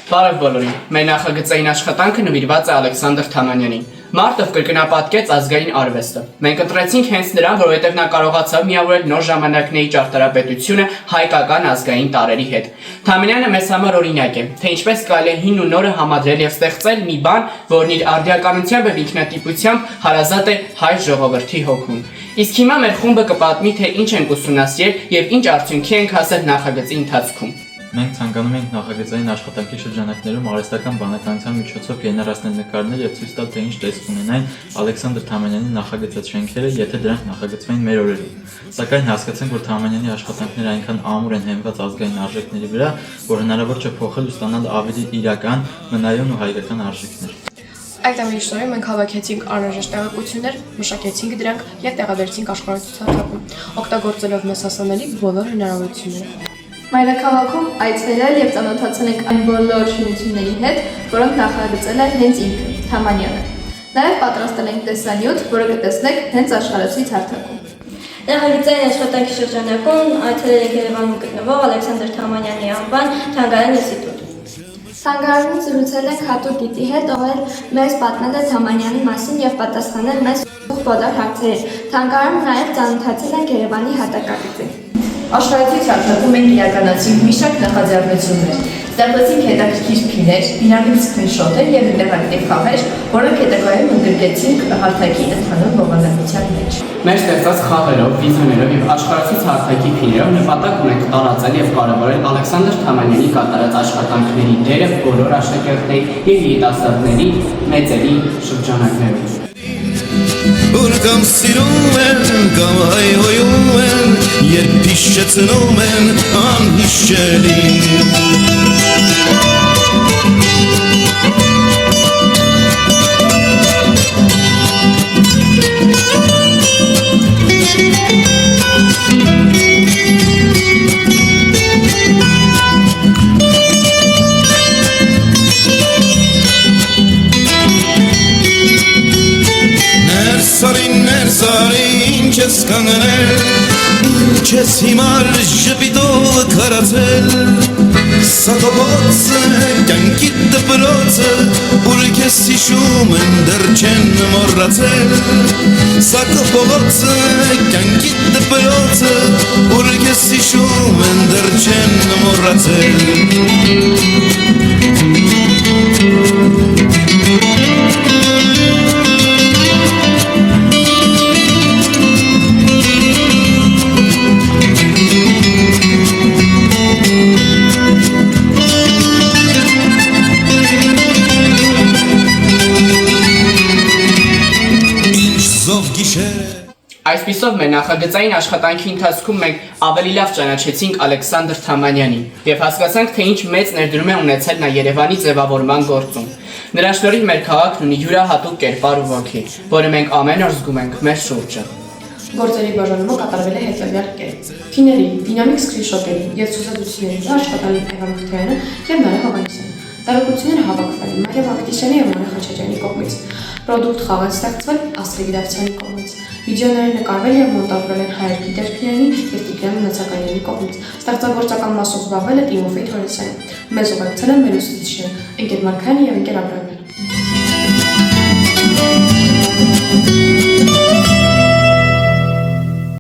Բարև բոլորին, մեր նախագծային աշխատանքը նվիրված է Ալեքսանդր Թամանյանին, մարդ, ով կրկնապատկեց ազգային արվեստը։ Մենք ընտրեցինք հենց նրան, որովհետև նա կարողացավ միավորել նոր ժամանակների ճարտարապետությունը հայկական ազգային տարրերի հետ։ Թամանյանը մեզ համար օրինակ է, թե ինչպես կարելի է հին ու նորը համադրել եւ ստեղծել մի բան, որն իր արդիականությամբ եւ ինքնատիպությամբ հարազատ է հայ ժողովրդի հոգուն։ Իսկ հիմա մեր խումբը կպատմի, թե ինչ ենք ուսումնասիրել եւ ինչ արդյունքի ենք հասել նախագծի ընթացքում։ Մենք ցանկանում ենք նախագծային աշխատանքի շրջանակներում արհեստական բանականության միջոցով գեներացնել նկարներ եւ ցույց տալ, թե ինչ տեսք ունենային Ալեքսանդր Թամանյանի նախագծած շենքերը, եթե դրանք նախագծվային մեր օրերում։ Սակայն հասկացանք, որ Թամանյանի աշխատանքները այնքան ամուր են հենված ազգային արժեքների վրա, որ հնարավոր չէ փոխել ու ստանալ ավելի իրական, մնայուն ու հայկական արժեքներ։ Այդ ամենի շնորհիվ մենք հավաքեցինք անհրաժեշտ տեղեկություններ, մշակեցինք դրանք եւ տեղադրեցինք աշխարհացուցակում, օգտագործելով մեզ հասանելի բոլոր հնարավորությունները։ Մայրաքաղաքում այցելել եւ ծանոթացել ենք այն բոլոր շինությունների հետ, որոնք նախագծել է հենց ինքը, Թամանյանը։ Նաեւ պատրաստել ենք տեսանյութ, որը կտեսնեք հենց աշխարհացույց հարթակում։ Նախագծային աշխատանքի շրջանակում այցելել ենք Երևանում գտնվող Ալեքսանդր Թամանյանի անվան թանգարան ինստիտուտ։ Թանգարանում զրուցել ենք հատուկ գիտի հետ, ով մեզ պատմել է Թամանյանի մասին եւ պատասխանել մեզ բոլոր հարցերին։ Թանգարանում նաեւ ծանոթացել ենք Երևանի հատակագծին։ Աշխարհացույց հարթակում մենք իրականացրինք մի շարք նախաձեռնություններ, ստեղծեցինք հետաքրքիր փիներ, դինամիկ սկրինշոթեր եւ ինտերակտիվ խաղեր, որոնք հետագայում ընդգրկեցինք հարթակի ընդհանուր բովանդակության մեջ։ Մեր ստեղծած խաղերով, վիդեոներով եւ աշխարհացույց հարթակի փիներով նպատակ ունենք տարածել եւ կարևորել Ալեքսանդր Թամանյանի կատարած աշխատանքների դերը բոլոր աշակերտների եւ երիտասարդների մեծերի շրջանակներում։ Կամ սիրում են, կամ հայհոյում են, երբ հիշեցնում են անհիշելին։ Ներսարին չես կանգնել, չես հիմար ժպիտով քարացել, սա կոպոց է կյանքի դպրոցը, ուր քեզ հիշում են դեռ չեն մոռացել, սա կոպոց է կյանքի դպրոցը, ուր քեզ հիշում են դեռ չեն մոռացել։ Այսպիսով մեր նախագծային աշխատանքի ընթացքում մենք ավելի լավ ճանաչեցինք Ալեքսանդր Թամանյանին եւ հասկացանք, թե ինչ մեծ ներդրում է ունեցել նա Երևանի ձևավորման գործում։ Նրա շնորհիվ մեր քաղաքն ունի յուրահատուկ կերպար ու ոգի, որը մենք ամեն օր զգում ենք մեր շուրջը։ Գործերի բաժանումը կատարվել է հետևյալ կերպ. Փիների, դինամիկ սկրինշոթերի եւ ցուցադրությունների վրա աշխատել են Հեղափոխյանը եւ Նարեկ Հովհաննիսյանը։ Տեղեկությունները հավաքվել են Մարիամ Ավետիսյանի եւ Մարիամ Խաչատրյանի կողմից։ Պրոդուկտ խաղը ստեղծվել Ասլիկ Դավթյանի կողմից։ Վիդեոները նկարվել եւ մոնտաժվել են Հայեր Գիտերփյանի եւ Տիգրան Նացականյանի կողմից։ Ստեղծագործական մասով զբաղվել է Տիմոֆեյ Թորոսյանը։ Մեզ ուղեկցել են մեր ուսուցիչները Ընկեր Մարկյանը եւ Ընկեր Աբրամյանը։